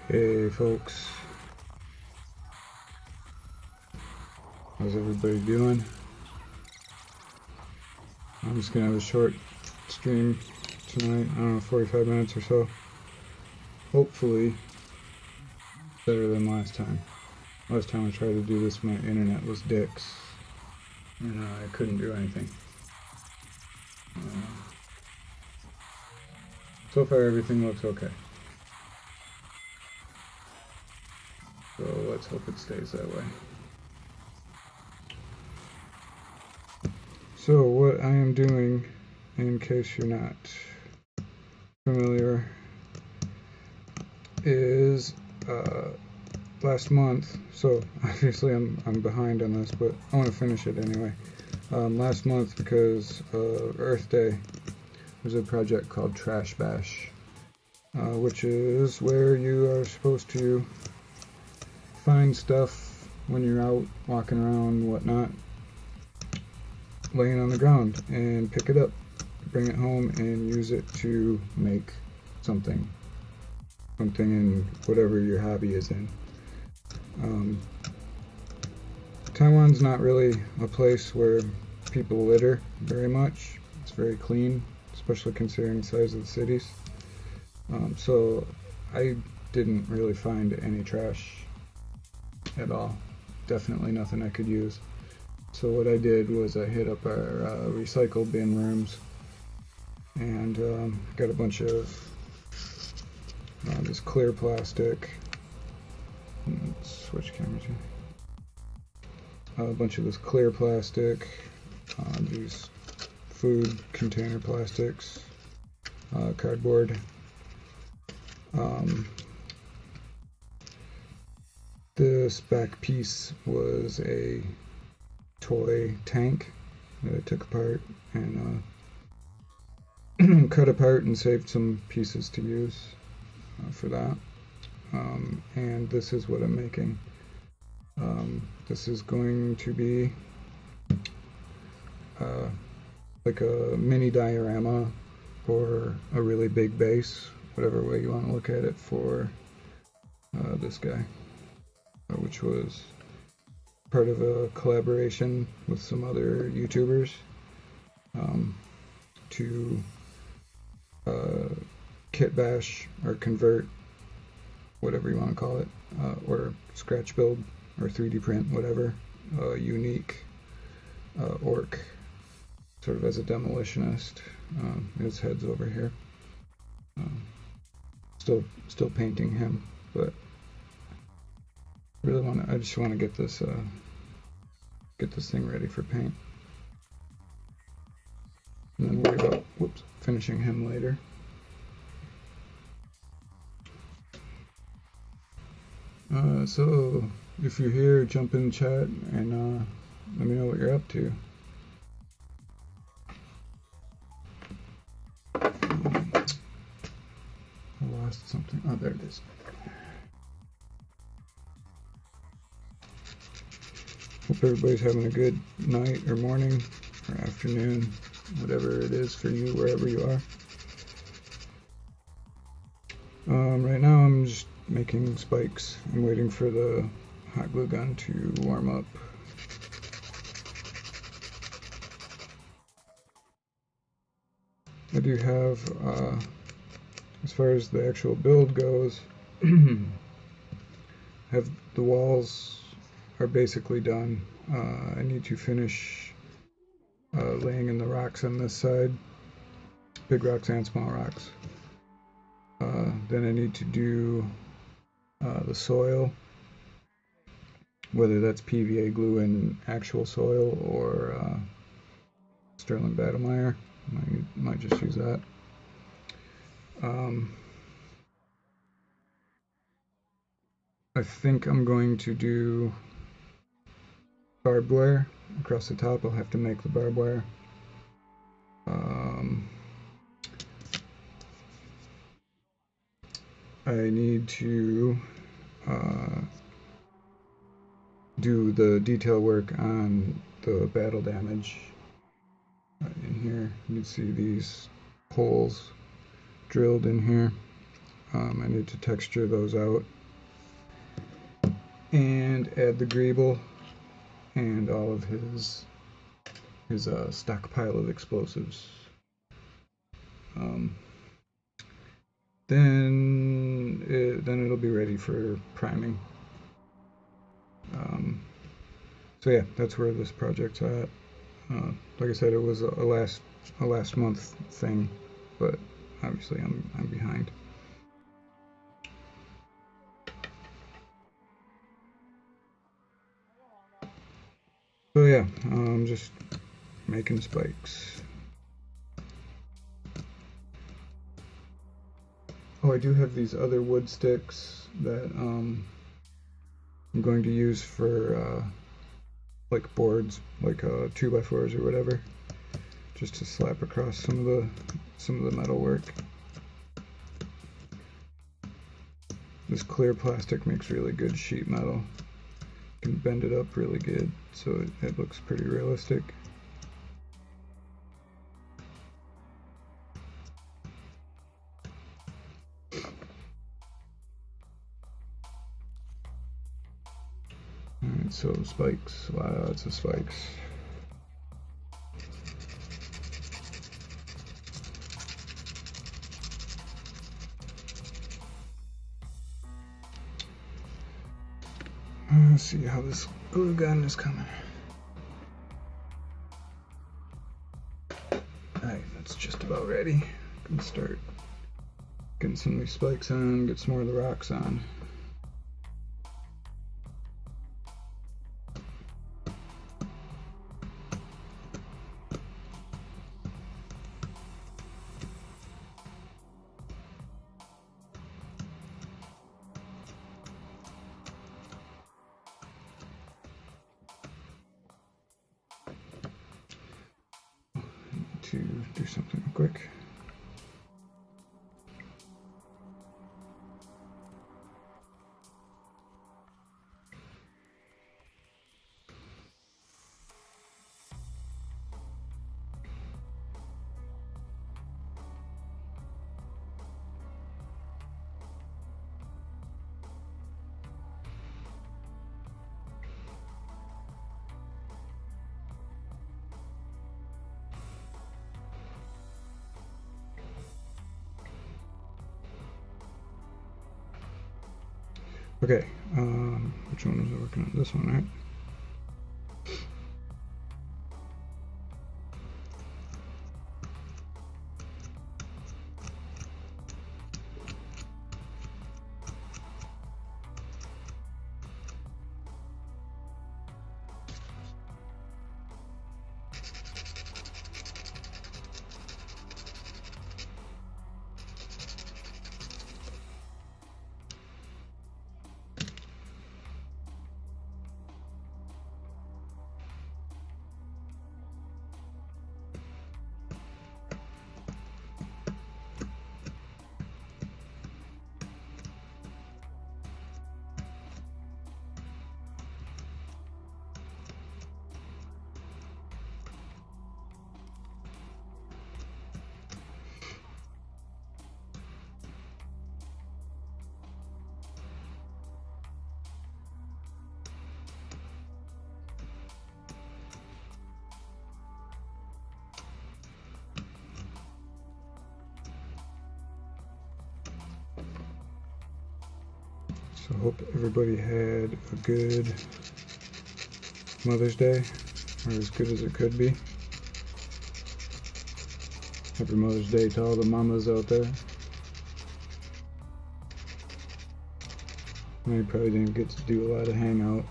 Hey folks, how's everybody doing? I'm just gonna have a short stream tonight, I don't know, 45 minutes or so. Hopefully better than last time. Last time I tried to do this, my internet was dicks, and I couldn't do anything. So far everything looks okay. So let's hope it stays that way. So what I am doing, in case you're not familiar, is last month, so obviously I'm behind on this, but I want to finish it anyway. Last month, because Earth Day, there's a project called Trash Bash, which is where you are supposed to find stuff when you're out walking around, whatnot, laying on the ground, and pick it up, bring it home, and use it to make something in whatever your hobby is in. Taiwan's not really a place where people litter very much. It's very clean, especially considering the size of the cities. So I didn't really find any trash at all. Definitely nothing I could use. So what I did was I hit up our recycle bin rooms and got a bunch of this clear plastic. Let's switch cameras here. A bunch of this clear plastic, these food container plastics, cardboard. This back piece was a toy tank that I took apart and cut apart and saved some pieces to use for that. And this is what I'm making. This is going to be like a mini diorama or a really big base, whatever way you want to look at it, for this guy, which was part of a collaboration with some other YouTubers to kit bash or convert, whatever you want to call it, or scratch build or 3D print, whatever, unique orc, sort of as a demolitionist. His head's over here. Still painting him, but I just want to get this thing ready for paint, and then worry about finishing him later. So if you're here, jump in the chat and let me know what you're up to. I lost something. Oh, there it is. Hope everybody's having a good night or morning or afternoon, whatever it is for you, wherever you are. Right now I'm just making spikes. I'm waiting for the hot glue gun to warm up. I do have, as far as the actual build goes, have the walls are basically done. I need to finish laying in the rocks on this side, big rocks and small rocks. Then I need to do the soil, whether that's PVA glue in actual soil or Sterling Battlemire. Might just use that. I think I'm going to do barbed wire across the top. I'll have to make the barbed wire. I need to do the detail work on the battle damage. In here, you can see these holes drilled in here. I need to texture those out and add the greeble and all of his stockpile of explosives. Then it'll be ready for priming. So yeah, that's where this project's at. Like I said, it was a last month thing, but obviously I'm behind. So yeah, just making spikes. Oh, I do have these other wood sticks that I'm going to use for like boards, like 2x4s or whatever, just to slap across some of the metal work. This clear plastic makes really good sheet metal. You can bend it up really good, so it looks pretty realistic. Alright, so spikes, lots of spikes. Let's see how this glue gun is coming. Alright, that's just about ready. Can start getting some of these spikes on, get some more of the rocks on. To do something real quick. Okay, which one was I working on? This one, right? So hope everybody had a good Mother's Day, or as good as it could be. Happy Mother's Day to all the mamas out there. I probably didn't get to do a lot of hangout,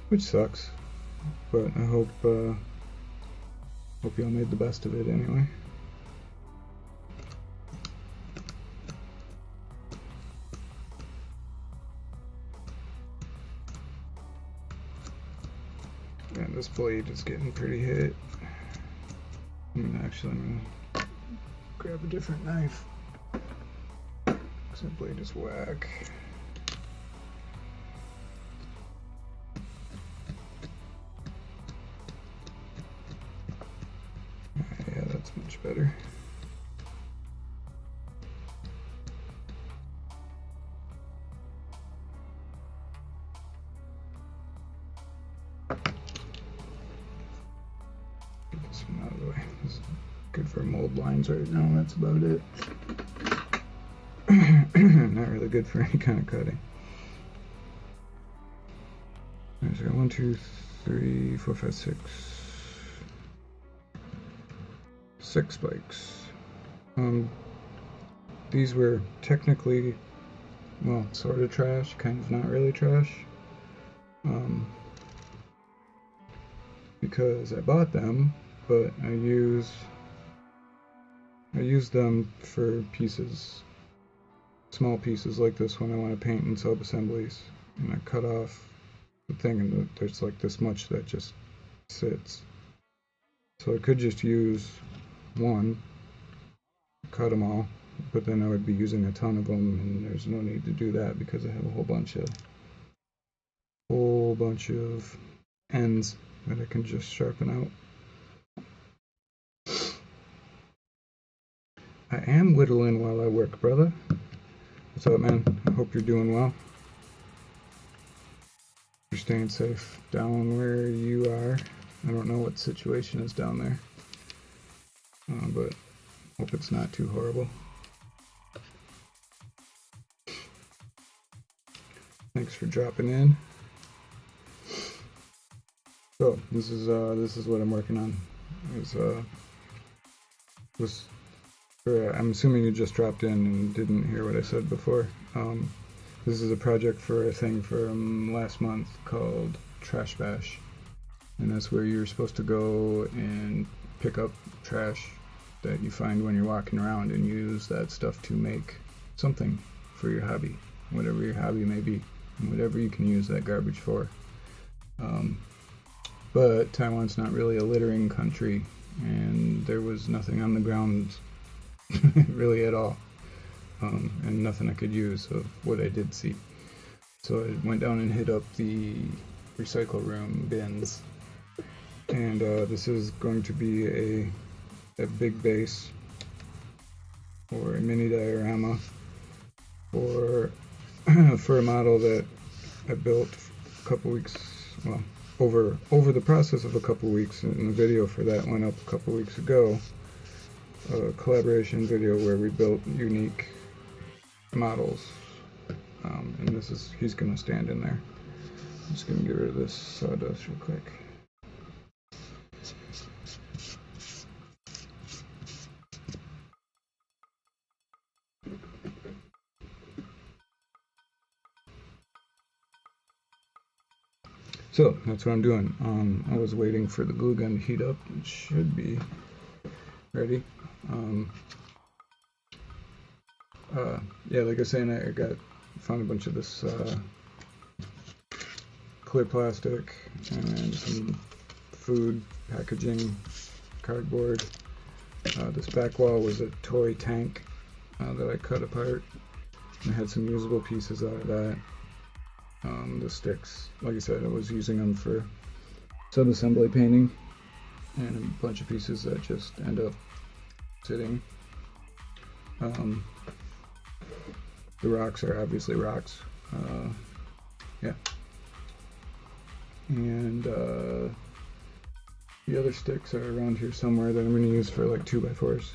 which sucks, but I hope y'all made the best of it anyway. Yeah, this blade is getting pretty hit. I'm gonna grab a different knife, because that blade is whack. Yeah, that's much better. for mold lines right now. That's about it. Not really good for any kind of cutting. Alright, so I got 1, 2, 3, 4, 5, 6. 6 spikes. These were technically, well, sort of trash, kind of not really trash. Because I bought them, but I use them for pieces, small pieces like this one I want to paint in sub-assemblies, and I cut off the thing, and there's like this much that just sits. So I could just use one, cut them all, but then I would be using a ton of them, and there's no need to do that because I have a whole bunch of ends that I can just sharpen out. I am whittling while I work, brother. What's up, man? I hope you're doing well. You're staying safe down where you are. I don't know what the situation is down there, but hope it's not too horrible. Thanks for dropping in. So this is what I'm working on. I'm assuming you just dropped in and didn't hear what I said before. This is a project for a thing from last month called Trash Bash, and that's where you're supposed to go and pick up trash that you find when you're walking around and use that stuff to make something for your hobby, whatever your hobby may be, and whatever you can use that garbage for. But Taiwan's not really a littering country, and there was nothing on the ground really at all, and nothing I could use of what I did see. So I went down and hit up the recycle room bins, and this is going to be a big base or a mini diorama for a model that I built a couple weeks, well, over the process of a couple weeks, and the video for that went up a couple weeks ago. A collaboration video where we built unique models, and he's gonna stand in there. I'm just gonna get rid of this sawdust real quick. So that's what I'm doing. I was waiting for the glue gun to heat up. It should be ready. Yeah, like I was saying, I found a bunch of this clear plastic and some food packaging, cardboard. This back wall was a toy tank that I cut apart, and I had some usable pieces out of that. The sticks, like I said, I was using them for sub-assembly painting, and a bunch of pieces that just end up sitting. The rocks are obviously rocks. Yeah. And the other sticks are around here somewhere that I'm going to use for like 2x4s.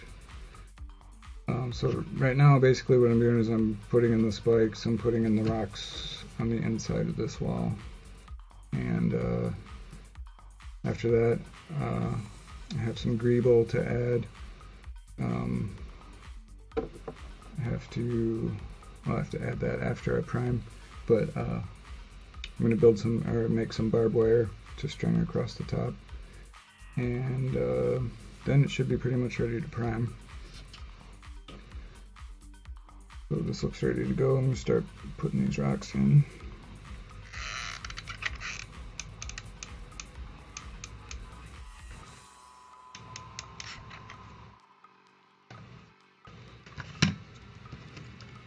So right now, basically what I'm doing is I'm putting in the spikes, I'm putting in the rocks on the inside of this wall, and after that I have some greeble to add. I'll have to add that after I prime, but I'm going to build make some barbed wire to string across the top, and then it should be pretty much ready to prime. So this looks ready to go. I'm going to start putting these rocks in.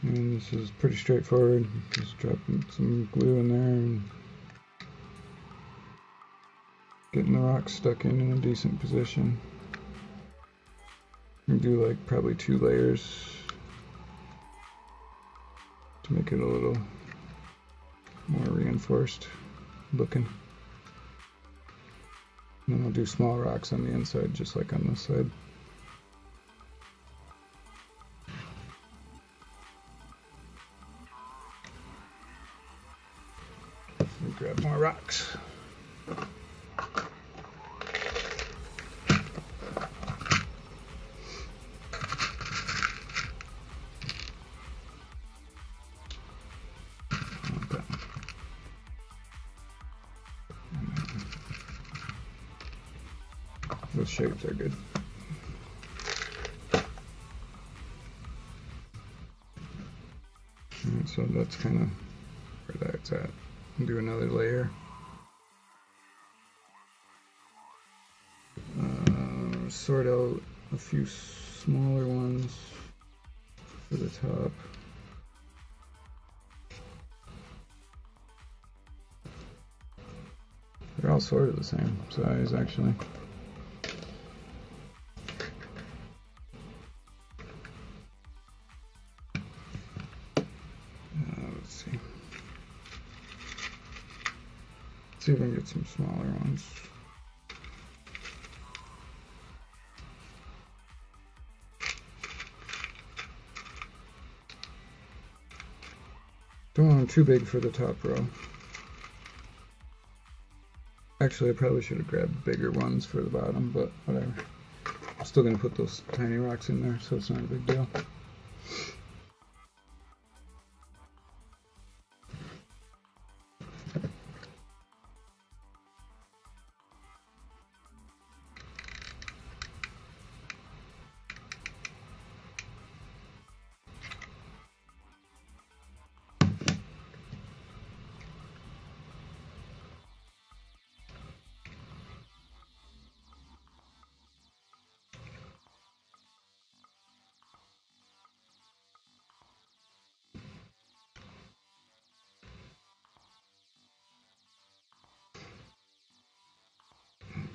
And this is pretty straightforward. Just dropping some glue in there and getting the rocks stuck in a decent position. I'm going to do like probably 2 layers to make it a little more reinforced looking. And then I'll do small rocks on the inside, just like on this side. grab more rocks. Those shapes are good. And so that's kind of where that's at. And do another layer. Sort out a few smaller ones for the top. They're all sort of the same size, actually. Let's see. Let's see if I can get some smaller ones. Don't want them too big for the top row. Actually, I probably should have grabbed bigger ones for the bottom, but whatever. I'm still going to put those tiny rocks in there, so it's not a big deal.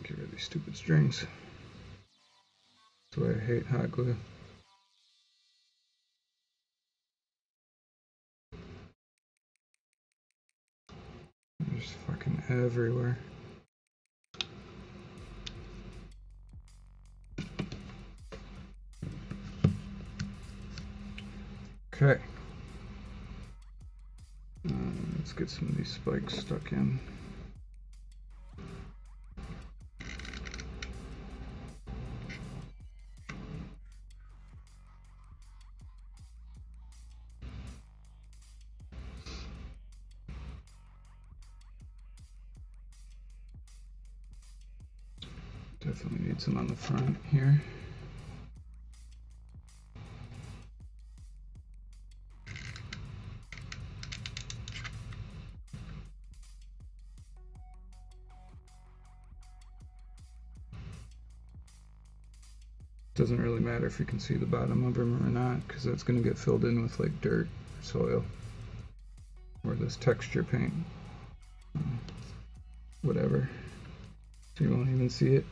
Get rid of these stupid strings. That's why I hate hot glue. They're just fucking everywhere. Okay. Let's get some of these spikes stuck in. Definitely need some on the front here. Doesn't really matter if you can see the bottom of them or not, because that's going to get filled in with like dirt, soil, or this texture paint, whatever. So you won't even see it.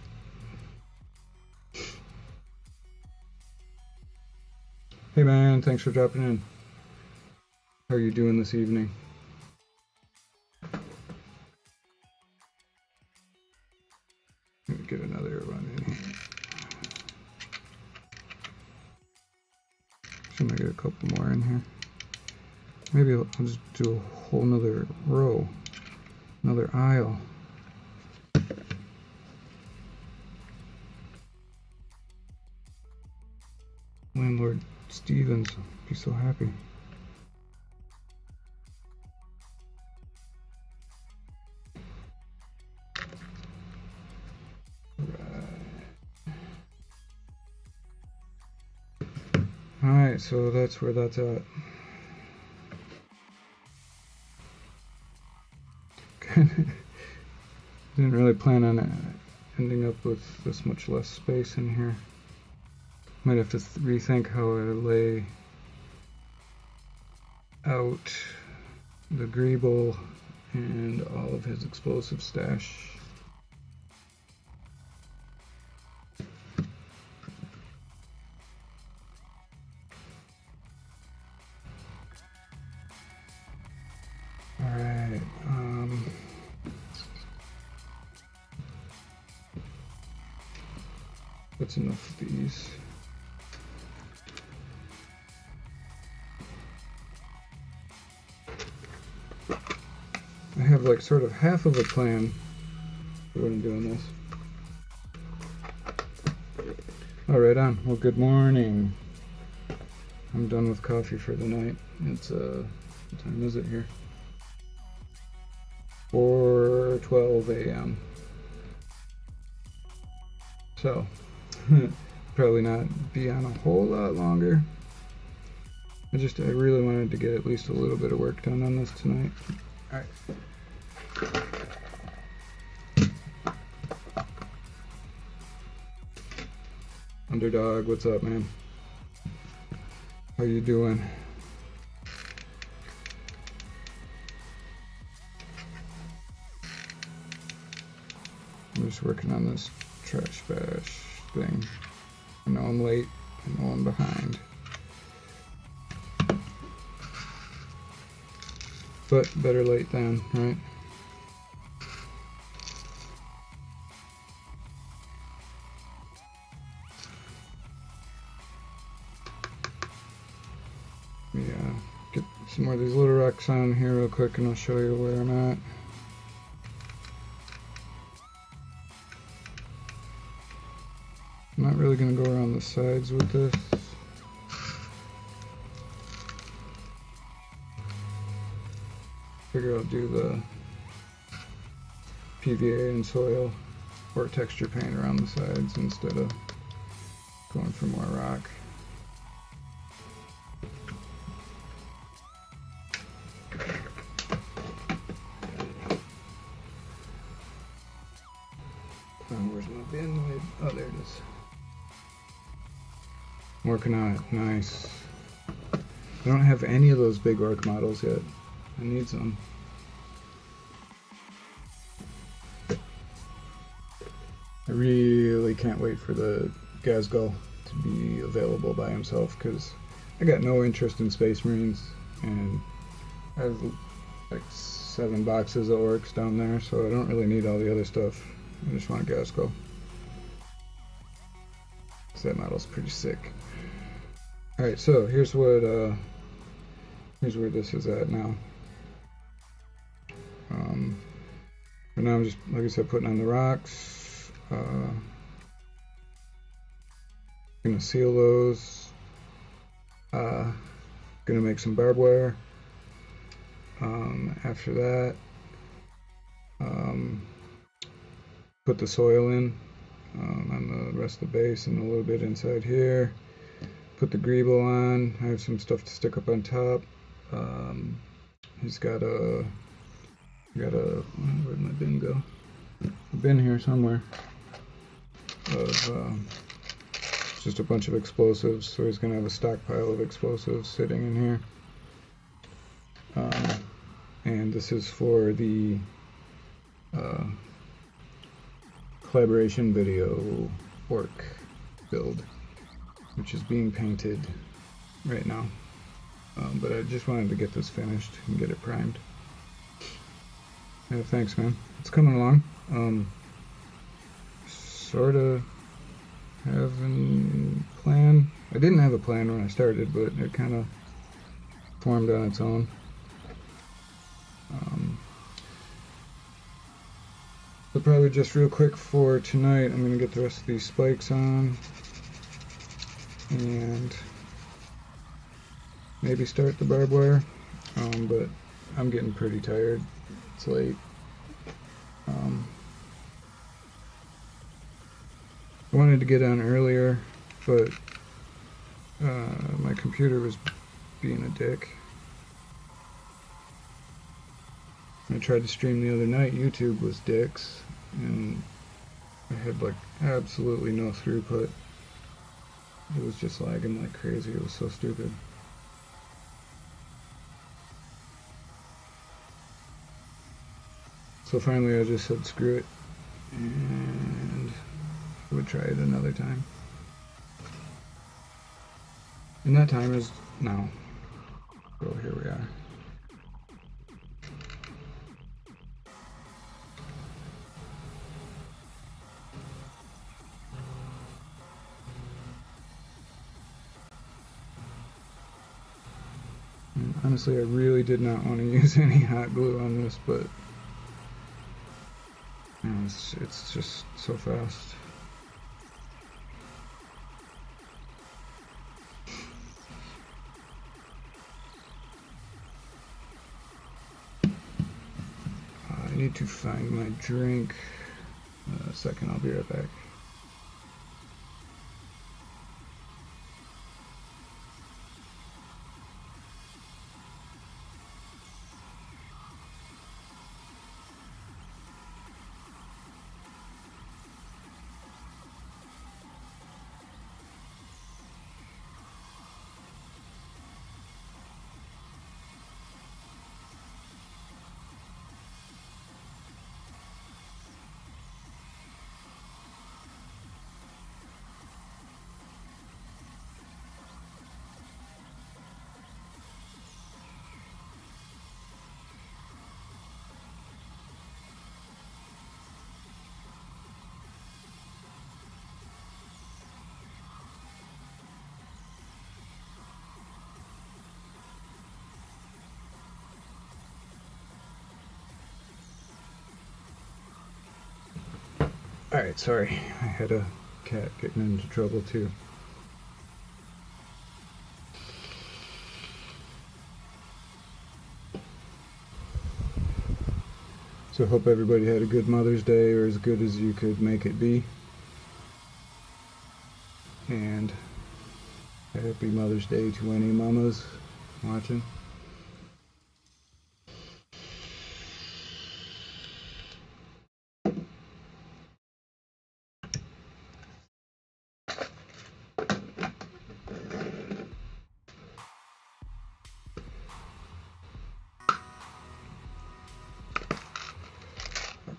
Hey man, thanks for dropping in. How are you doing this evening? Let me get another one in here. Should I get a couple more in here? Maybe I'll just do a whole nother row, another aisle. Landlord Stevens would be so happy. Alright, so that's where that's at. Didn't really plan on ending up with this much less space in here. Might have to rethink how I lay out the Greeble and all of his explosive stash. Alright, that's enough of these. I have like sort of half of a plan for when I'm doing this. Oh, right on. Well, good morning. I'm done with coffee for the night. It's what time is it here? 4:12 a.m. So probably not be on a whole lot longer. I really wanted to get at least a little bit of work done on this tonight. All right. Underdog, what's up, man? How you doing? I'm just working on this trash bash thing. I know I'm late. I know I'm behind. But better late than, right? Yeah, get some more of these little rocks on here real quick and I'll show you where I'm at. I'm not really going to go around the sides with this. Figure I'll do the PVA and soil or texture paint around the sides instead of going for more rock. Oh, where's my bin? Oh, there it is. Working on it. Nice. I don't have any of those big ork models yet. I need some. I really can't wait for the Gazgull to be available by himself because I got no interest in Space Marines and I have like 7 boxes of orks down there, so I don't really need all the other stuff. I just want a Gazgull. That model's pretty sick. Alright, so here's where this is at now. For now I'm just, like I said, putting on the rocks. Gonna seal those. Gonna make some barbed wire. After that, put the soil in on the rest of the base and a little bit inside here. Put the greeble on. I have some stuff to stick up on top. He's got a where'd my bin go? A bin here somewhere of just a bunch of explosives. So he's gonna have a stockpile of explosives sitting in here. And this is for the collaboration video ork build, which is being painted right now. But I just wanted to get this finished and get it primed. Yeah, thanks, man. It's coming along. Sort of have any plan. I didn't have a plan when I started, but it kind of formed on its own. So probably just real quick for tonight, I'm going to get the rest of these spikes on and maybe start the barbed wire, but I'm getting pretty tired. It's late. I wanted to get on earlier, but my computer was being a dick. I tried to stream the other night, YouTube was dicks, and I had like absolutely no throughput. It was just lagging like crazy. It was so stupid. So finally I just said screw it and I would try it another time. And that time is now. So here we are. Honestly, I really did not want to use any hot glue on this, but you know, it's just so fast. I need to find my drink. A second, I'll be right back. Alright, sorry. I had a cat getting into trouble too. So hope everybody had a good Mother's Day, or as good as you could make it be. And happy Mother's Day to any mamas watching.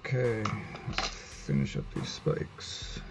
Okay, let's finish up these spikes.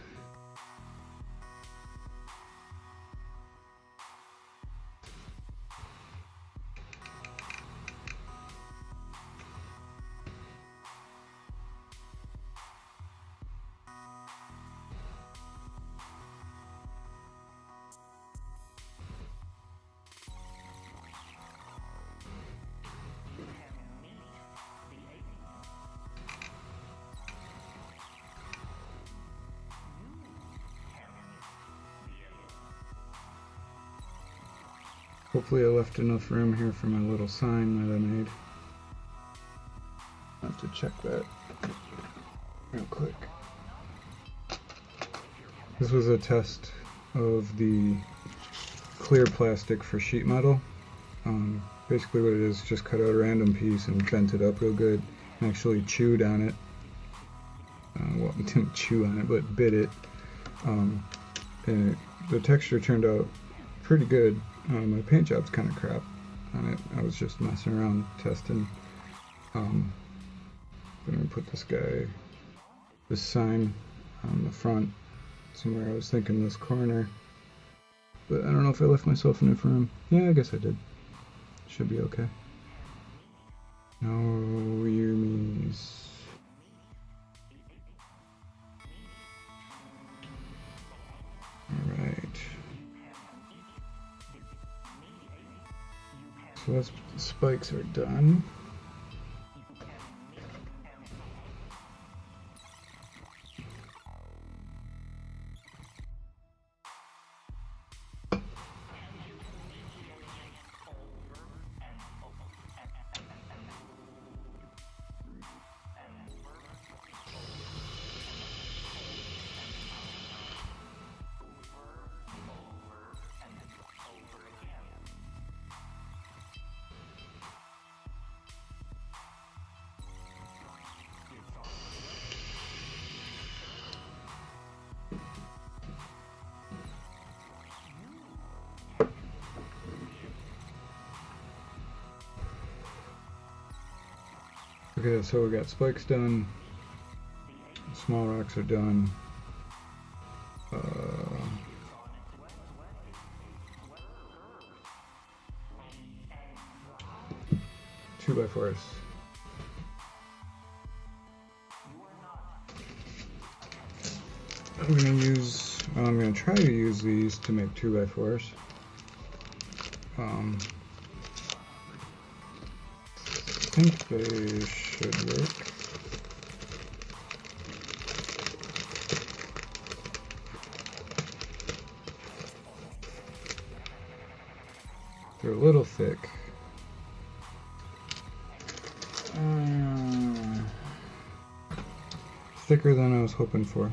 Hopefully I left enough room here for my little sign that I made. I'll have to check that real quick. This was a test of the clear plastic for sheet metal. Basically what it is, just cut out a random piece and bent it up real good and actually chewed on it. Well, didn't chew on it, but bit it. And the texture turned out pretty good. My paint job's kind of crap on it. I was just messing around testing. I'm gonna put this sign on the front somewhere. I was thinking this corner, but I don't know if I left myself enough room. Yeah, I guess I did. Should be okay. No Yumis. Alright. So the spikes are done. Okay, so we got spikes done, small rocks are done. 2x4s. I'm gonna try to use these to make 2x4s. think they should work. They're a little thick. Thicker than I was hoping for.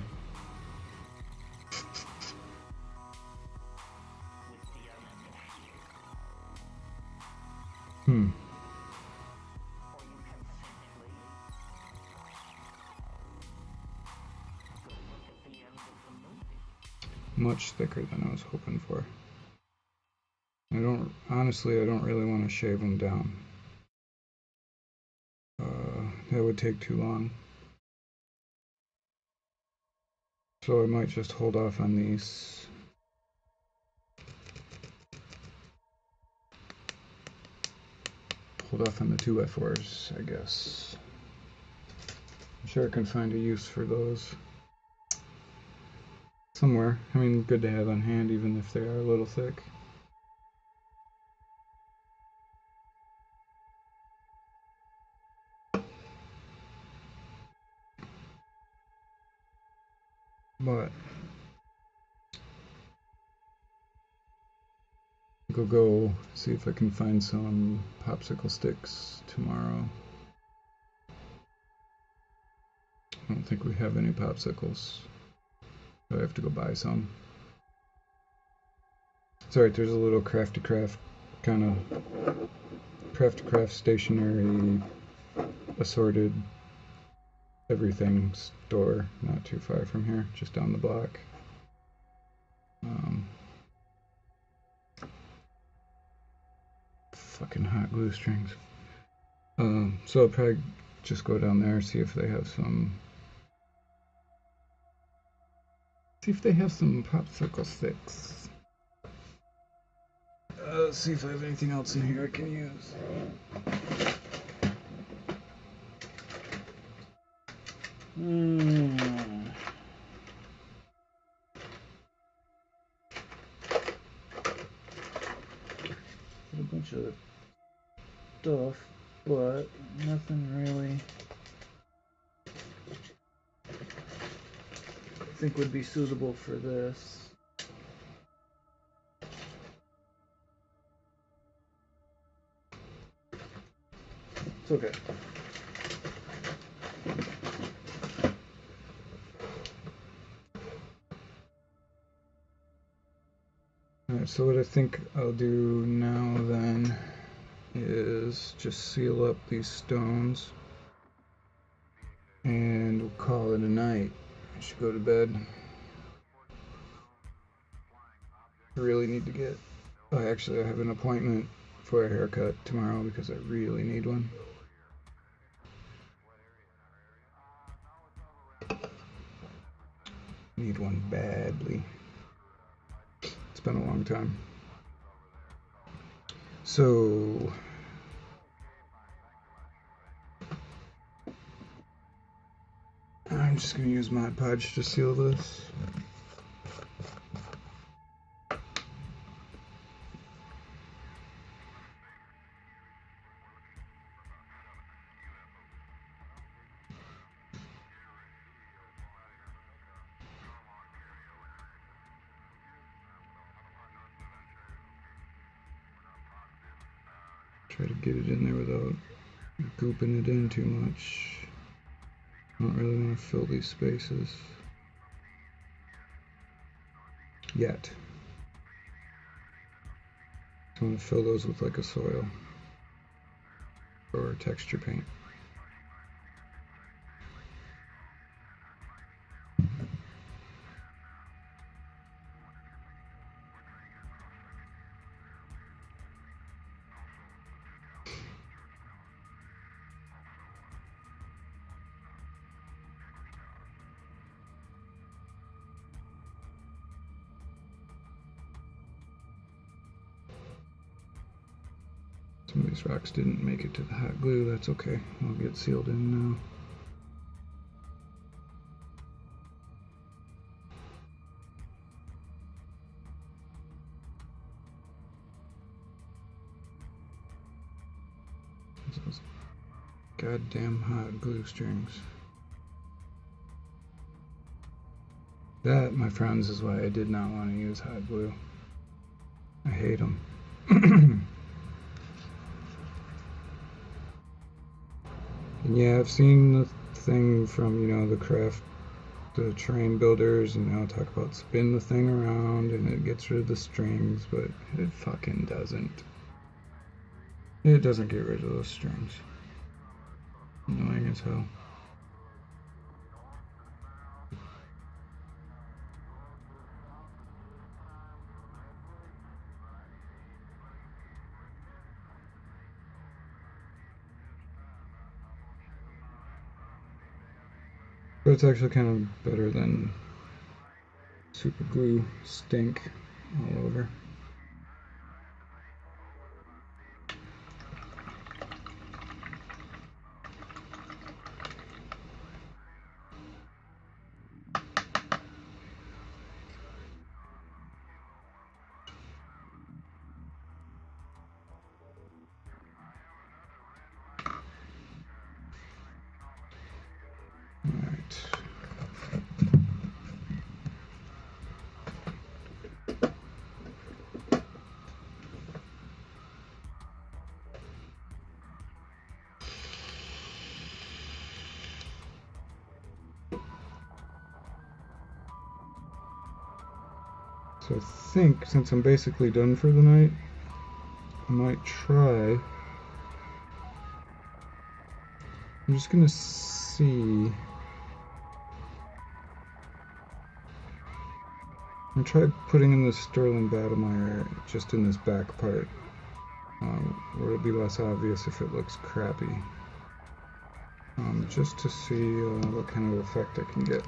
Much thicker than I was hoping for. Honestly, I don't really want to shave them down. That would take too long. So I might just hold off on these. Hold off on the 2x4s, I guess. I'm sure I can find a use for those somewhere. I mean, good to have on hand, even if they are a little thick. But I'll go see if I can find some popsicle sticks tomorrow. I don't think we have any popsicles. So I have to go buy some. It's alright, there's a little Crafty Craft kind of Crafty Craft stationery assorted everything store not too far from here, just down the block. Fucking hot glue strings. So I'll probably just go down there, see if they have some popsicle sticks. See if I have anything else in here I can use. A bunch of stuff, but nothing really I think would be suitable for this. It's okay. Alright, so what I think I'll do now then is just seal up these stones and we'll call it a night. I should go to bed. I really need to get... actually I have an appointment for a haircut tomorrow because I really need one. Need one badly. It's been a long time. So I'm just going to use Mod Podge to seal this. Try to get it in there without gooping it in too much. I don't really want to fill these spaces yet. I want to fill those with like a soil or texture paint. Some of these rocks didn't make it to the hot glue. That's okay. I'll get sealed in now. goddamn hot glue strings. That, my friends, is why I did not want to use hot glue. I hate them. And yeah, I've seen the thing from, the train builders, and they'll talk about spin the thing around and it gets rid of the strings, but it fucking doesn't. It doesn't get rid of those strings. Annoying as hell. But it's actually kind of better than super glue stink all over. So I think, since I'm basically done for the night, I might try. I'm just gonna see. I'm gonna try putting in the Sterling Battlemire just in this back part, where it'll be less obvious if it looks crappy. Just to see what kind of effect I can get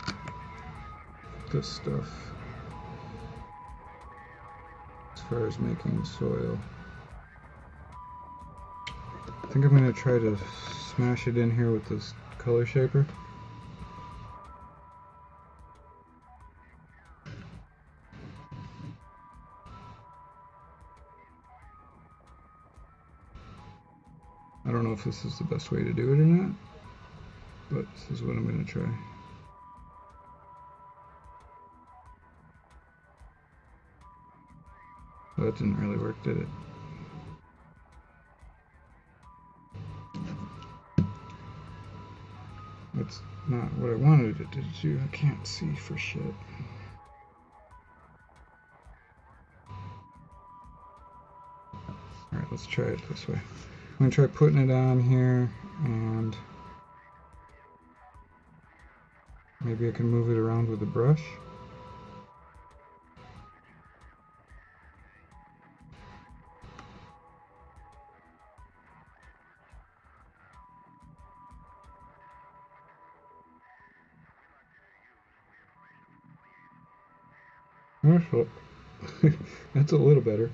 with this stuff as far as making soil. I think I'm going to try to smash it in here with this color shaper. I don't know if this is the best way to do it or not, but this is what I'm going to try. Well, that didn't really work, did it? That's not what I wanted it to do. I can't see for shit. Alright, let's try it this way. I'm going to try putting it on here, and maybe I can move it around with a brush. That's a little better.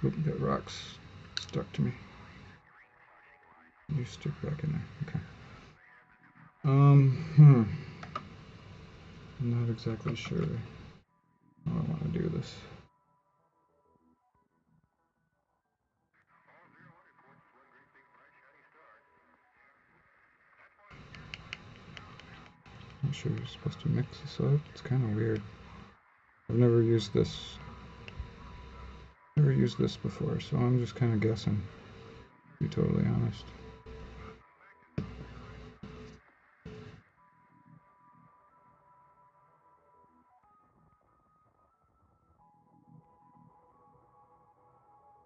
Oop, that rock's stuck to me. You stick back in there. Okay. I'm not exactly sure how I want to do this. Not sure you're supposed to mix this up. It's kind of weird. I've never used this. Never used this before, so I'm just kind of guessing. To be totally honest.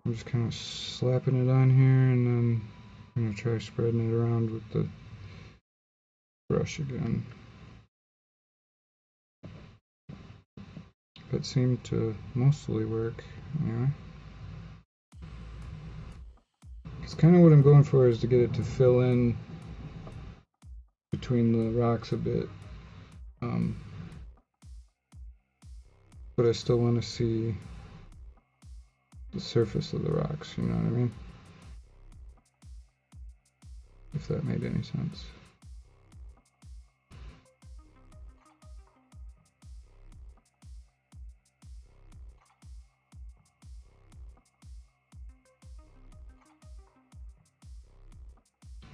I'm just kind of slapping it on here, and then I'm going to try spreading it around with the brush again. That seemed to mostly work, anyway. It's kind of what I'm going for, is to get it to fill in between the rocks a bit. But I still want to see the surface of the rocks, you know what I mean? If that made any sense.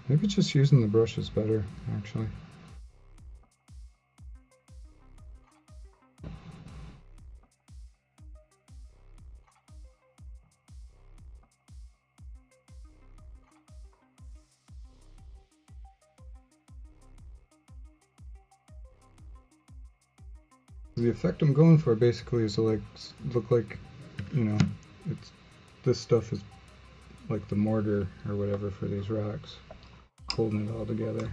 Maybe just using the brush is better, actually. The effect I'm going for basically is to look like, you know, it's this stuff is like the mortar or whatever for these rocks, holding it all together.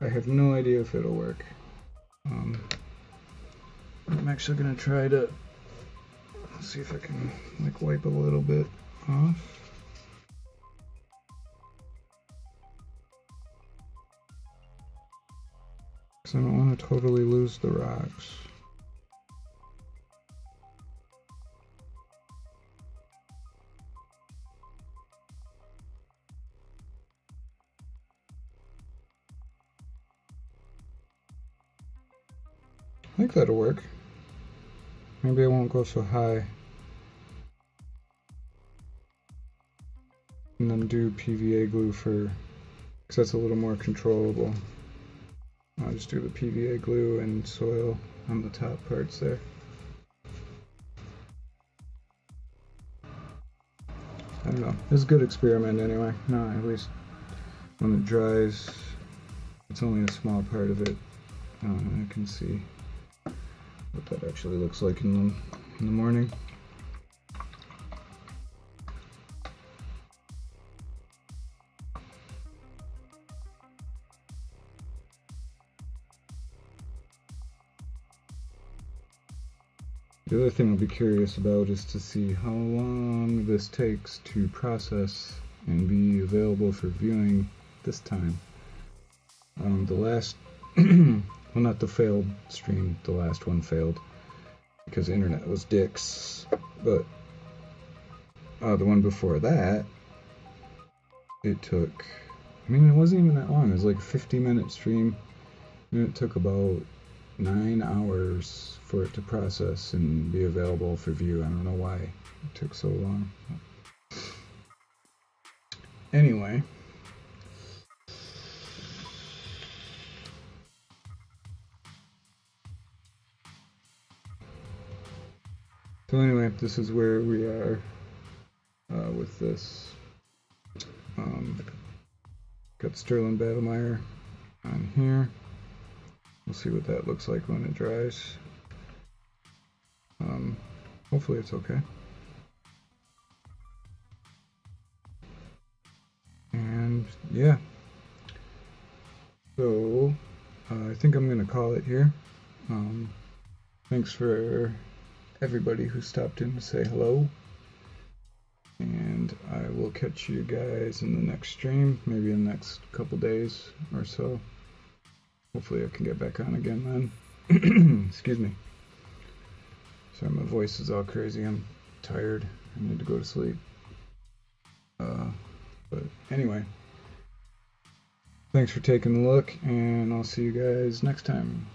I have no idea if it'll work. I'm actually gonna try to see if I can like wipe a little bit off. Because I don't want to totally lose the rocks. I think that'll work. Maybe I won't go so high. And then do PVA glue because that's a little more controllable. I'll just do the PVA glue and soil on the top parts there. I don't know. It's a good experiment anyway. No, at least when it dries, it's only a small part of it. I can see what that actually looks like in the morning. The other thing I'll be curious about is to see how long this takes to process and be available for viewing this time. The last, well, not the failed stream, the last one failed because the internet was dicks, but the one before that, it took, I mean, it wasn't even that long. It was like a 50-minute stream, and it took about 9 hours for it to process and be available for view. I don't know why it took so long. Anyway. So anyway, this is where we are with this. Got Sterling Battlemire on here. We'll see what that looks like when it dries. Hopefully it's okay. And yeah. So I think I'm gonna call it here. Thanks for everybody who stopped in to say hello. And I will catch you guys in the next stream, maybe in the next couple days or so. Hopefully I can get back on again then. Excuse me. Sorry, my voice is all crazy. I'm tired. I need to go to sleep. But anyway, thanks for taking a look, and I'll see you guys next time.